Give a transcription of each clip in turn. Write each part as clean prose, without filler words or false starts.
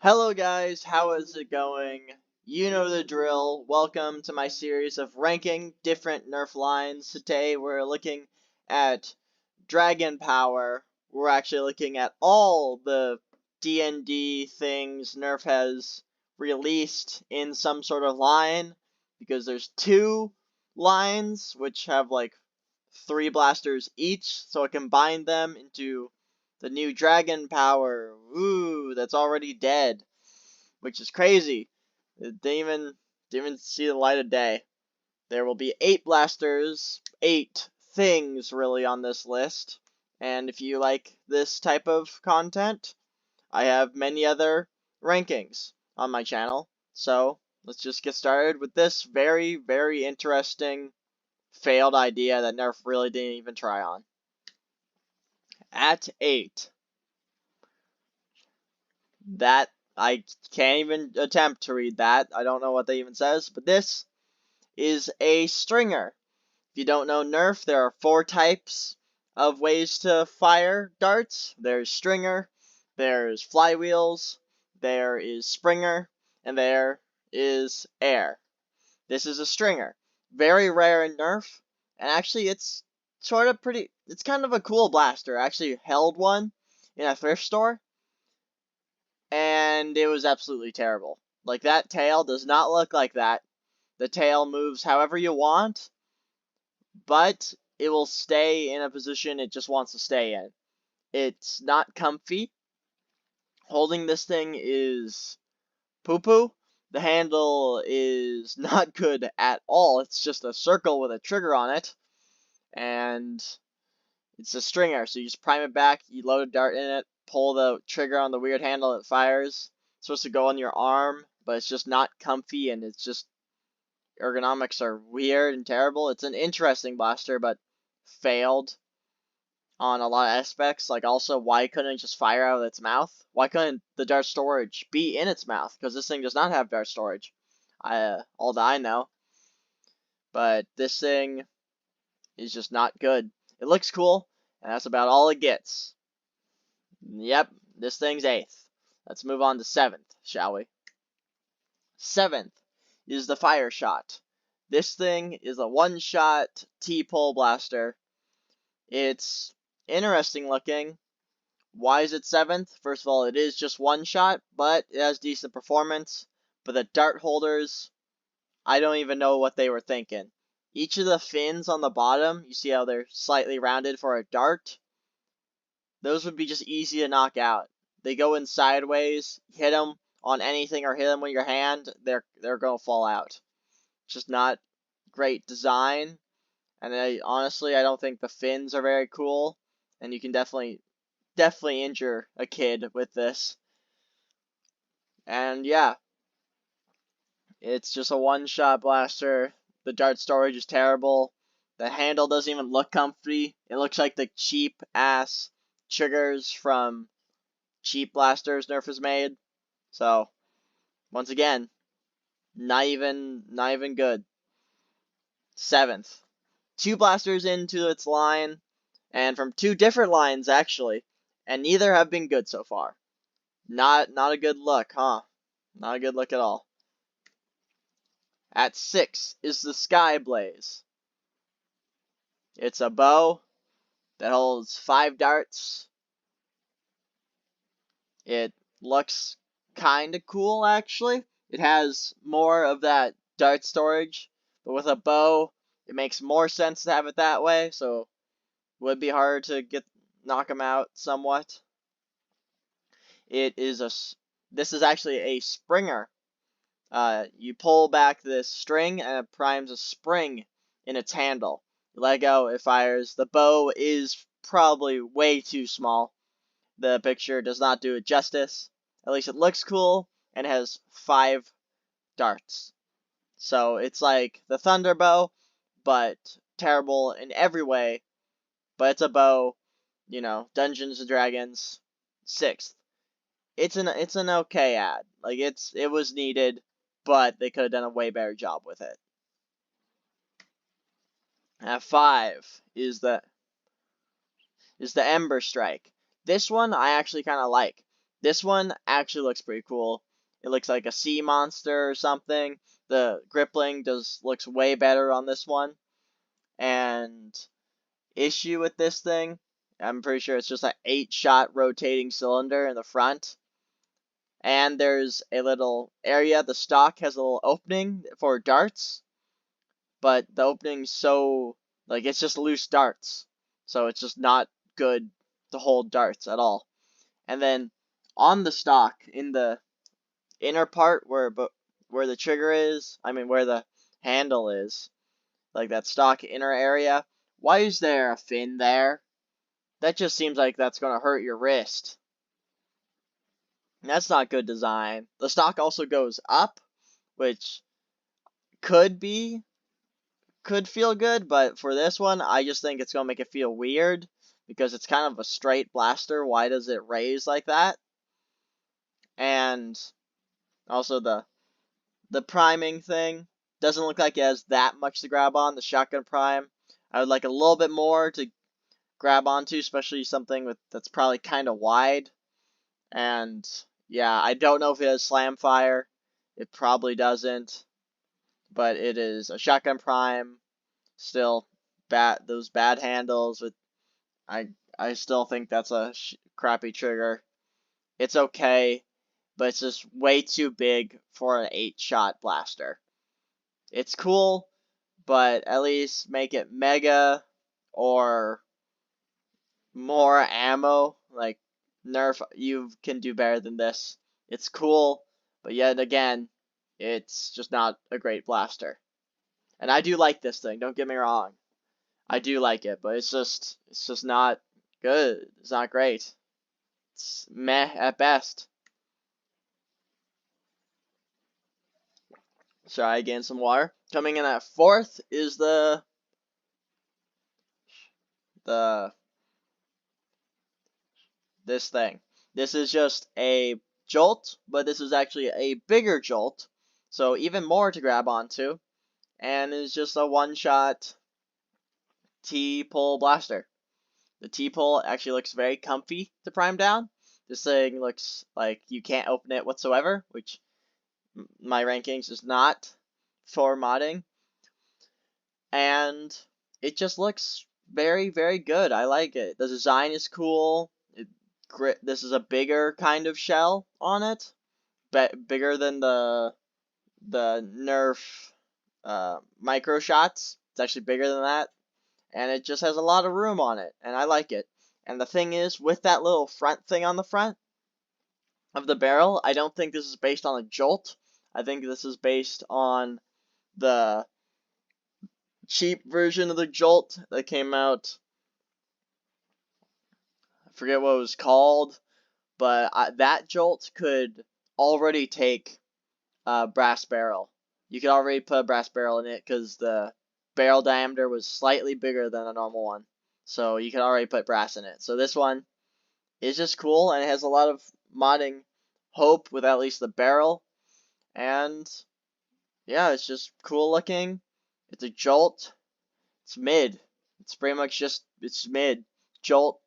Hello guys, how is it going? You know the drill. Welcome to my series of ranking different nerf lines. Today we're looking at dragon power. We're actually looking at all the D&D things nerf has released in some sort of line, because there's two lines which have like three blasters each, so I combined them into the new dragon power. Ooh, that's already dead, which is crazy. It didn't even see the light of day. There will be 8 blasters, 8 things really on this list. And if you like this type of content, I have many other rankings on my channel. So let's just get started with this very, very interesting failed idea that Nerf really didn't even try on. At 8. That, I can't even attempt to read that. I don't know what that even says, but this is a stringer. If you don't know Nerf, there are 4 types of ways to fire darts. There's stringer, there's flywheels, there is springer, and there is air. This is a stringer. Very rare in Nerf, and actually it's it's kind of a cool blaster. I actually held one in a thrift store, and it was absolutely terrible. Like, that tail does not look like that. The tail moves however you want, but it will stay in a position it just wants to stay in. It's not comfy. Holding this thing is poo-poo. The handle is not good at all. It's just a circle with a trigger on it, and it's a stringer, so you just prime it back, you load a dart in it, pull the trigger on the weird handle, it fires. It's supposed to go on your arm, but it's just not comfy, and it's just, ergonomics are weird and terrible. It's an interesting blaster, but failed on a lot of aspects. Like, also, why couldn't it just fire out of its mouth? Why couldn't the dart storage be in its mouth? Because this thing does not have dart storage, all that I know. But this thing is just not good. It looks cool, and that's about all it gets. Yep, this thing's 8th. Let's move on to 7th, shall we? 7th is the fire shot. This thing is a one-shot T-pole blaster. It's interesting looking. Why is it 7th? First of all, it is just one shot, but it has decent performance. But the dart holders, I don't even know what they were thinking. Each of the fins on the bottom, you see how they're slightly rounded for a dart? Those would be just easy to knock out. They go in sideways, hit them on anything or hit them with your hand, they're going to fall out. Just not great design. And honestly, I don't think the fins are very cool, and you can definitely injure a kid with this. And yeah, it's just a one-shot blaster. The dart storage is terrible. The handle doesn't even look comfy. It looks like the cheap-ass triggers from cheap blasters Nerf has made. So, once again, not even good. 7th. 2 blasters into its line, and from 2 different lines, actually, and neither have been good so far. Not a good look, huh? Not a good look at all. At 6 is the Sky Blaze. It's a bow that holds 5 darts. It looks kind of cool, actually. It has more of that dart storage, but with a bow, it makes more sense to have it that way, so it would be hard to knock them out somewhat. This is actually a springer. You pull back this string and it primes a spring in its handle. You let go, it fires. The bow is probably way too small. The picture does not do it justice. At least it looks cool and has 5 darts. So it's like the thunder bow, but terrible in every way. But it's a bow, Dungeons and Dragons, 6th. It's an okay ad. Like, it was needed, but they could have done a way better job with it. At 5 is the Ember Strike. This one I actually kind of like. This one actually looks pretty cool. It looks like a sea monster or something. The Gripling looks way better on this one. And issue with this thing, I'm pretty sure it's just an 8-shot rotating cylinder in the front. And there's a little area. The stock has a little opening for darts, but the opening's so, like, it's just loose darts. So it's just not good to hold darts at all. And then on the stock, in the inner part where the trigger is, where the handle is, like that stock inner area, why is there a fin there? That just seems like that's going to hurt your wrist. That's not good design. The stock also goes up, which could feel good, but for this one, I just think it's going to make it feel weird because it's kind of a straight blaster. Why does it raise like that? And also the priming thing doesn't look like it has that much to grab on. The shotgun prime, I would like a little bit more to grab onto, especially something that's probably kind of wide. And yeah, I don't know if it has slam fire. It probably doesn't, but it is a shotgun prime. Still, those bad handles with I still think that's a crappy trigger. It's okay, but it's just way too big for an 8-shot blaster. It's cool, but at least make it mega or more ammo. Like, nerf, you can do better than this. It's cool, but yet again, it's just not a great blaster. And I do like this thing, don't get me wrong. I do like it, but it's just not good. It's not great. It's meh at best. So I gained some water. Coming in at 4th is the this thing. This is just a jolt, but this is actually a bigger jolt, so even more to grab onto, and is just a one-shot T-pull blaster. The T-pull actually looks very comfy to prime down. This thing looks like you can't open it whatsoever, which my rankings is not for modding, and it just looks very, very good. I like it. The design is cool. This is a bigger kind of shell on it, bigger than the nerf micro shots. It's actually bigger than that, and it just has a lot of room on it, and I like it. And the thing is, with that little front thing on the front of the barrel, I don't think this is based on a jolt. I think this is based on the cheap version of the jolt that came out. I forget what it was called, but that jolt could already take a brass barrel. You could already put a brass barrel in it because the barrel diameter was slightly bigger than a normal one. So you could already put brass in it. So this one is just cool, and it has a lot of modding hope with at least the barrel. And yeah, it's just cool looking. It's a jolt. It's mid. It's pretty much just, it's mid. Jolt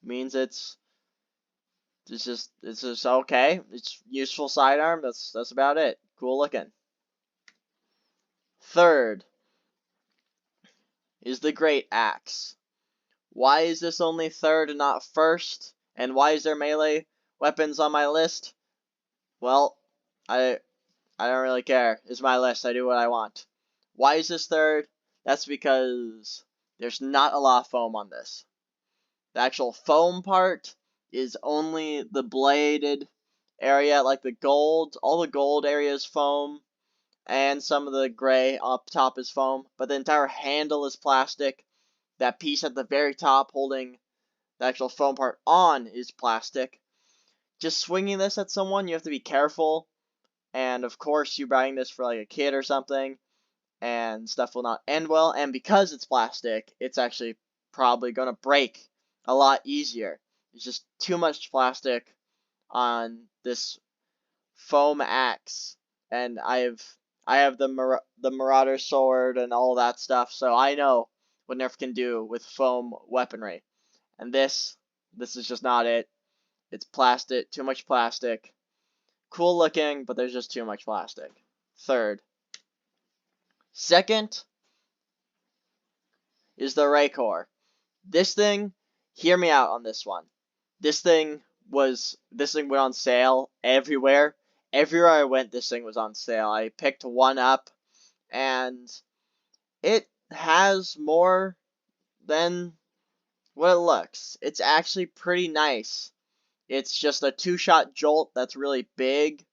means it's just okay. It's useful sidearm. That's about it. Cool looking. 3rd is the Great Axe. Why is this only 3rd and not 1st? And why is there melee weapons on my list? Well, I don't really care. It's my list. I do what I want. Why is this 3rd? That's because there's not a lot of foam on this. The actual foam part is only the bladed area, like the gold. All the gold area is foam, and some of the gray up top is foam, but the entire handle is plastic. That piece at the very top holding the actual foam part on is plastic. Just swinging this at someone, you have to be careful, and of course you're buying this for like a kid or something, and stuff will not end well, and because it's plastic, it's actually probably going to break a lot easier. It's just too much plastic on this foam axe, and I have the Marauder sword and all that stuff, so I know what Nerf can do with foam weaponry. And this is just not it. It's plastic, too much plastic. Cool looking, but there's just too much plastic. Third. Second is the Raycor. This thing, hear me out on this one. This thing went on sale everywhere. Everywhere I went, this thing was on sale. I picked one up, and it has more than what it looks. It's actually pretty nice. It's just a two-shot jolt that's really big,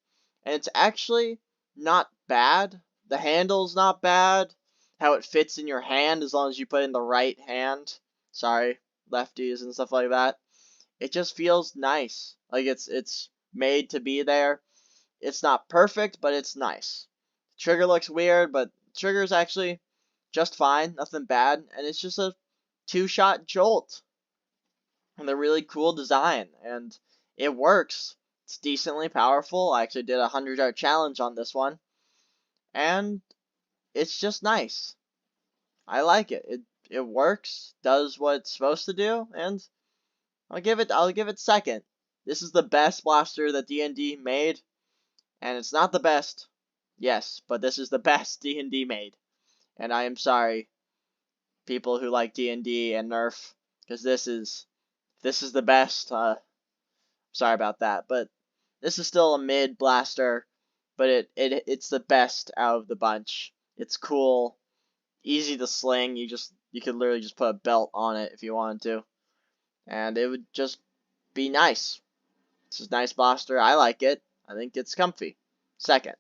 and it's actually not bad. The handle's not bad. How it fits in your hand as long as you put it in the right hand. Sorry, lefties and stuff like that. It just feels nice. Like it's made to be there. It's not perfect, but it's nice. Trigger looks weird, but trigger's actually just fine, nothing bad, and it's just a two-shot jolt. And they're really cool design, and it works. It's decently powerful. I actually did a 100-yard challenge on this one, and it's just nice. I like it. It works, does what it's supposed to do, and I'll give it second. This is the best blaster that D&D made, and it's not the best, yes, but this is the best D&D made. And I am sorry, people who like D&D and Nerf, because this is the best. Sorry about that, but this is still a mid blaster, but it's the best out of the bunch. It's cool, easy to sling. You could literally just put a belt on it if you wanted to, and it would just be nice. It's a nice blaster. I like it. I think it's comfy. Second.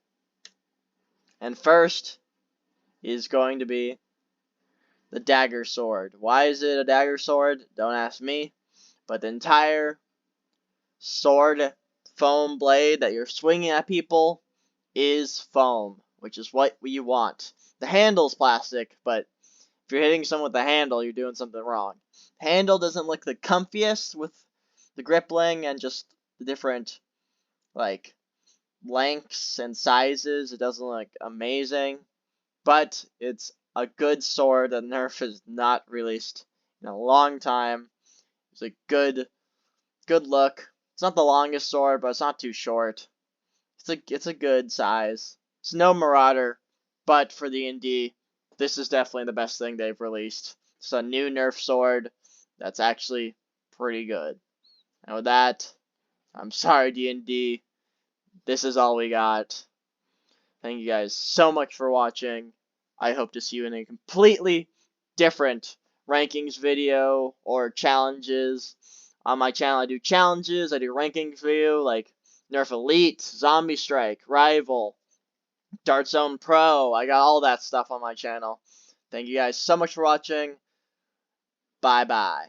And first is going to be the dagger sword. Why is it a dagger sword? Don't ask me. But the entire sword foam blade that you're swinging at people is foam, which is what you want. The handle's plastic, but if you're hitting someone with the handle, you're doing something wrong. The handle doesn't look the comfiest with the grippling and just the different, like, lengths and sizes. It doesn't look amazing, but it's a good sword that Nerf has not released in a long time. It's a good look. It's not the longest sword, but it's not too short. It's a good size. It's no Marauder, but for D&D, this is definitely the best thing they've released. It's a new Nerf sword that's actually pretty good. And with that, I'm sorry, D&D. This is all we got. Thank you guys so much for watching. I hope to see you in a completely different rankings video or challenges. On my channel, I do challenges, I do rankings for you, like Nerf Elite, Zombie Strike, Rival, Dart Zone Pro. I got all that stuff on my channel. Thank you guys so much for watching. Bye-bye.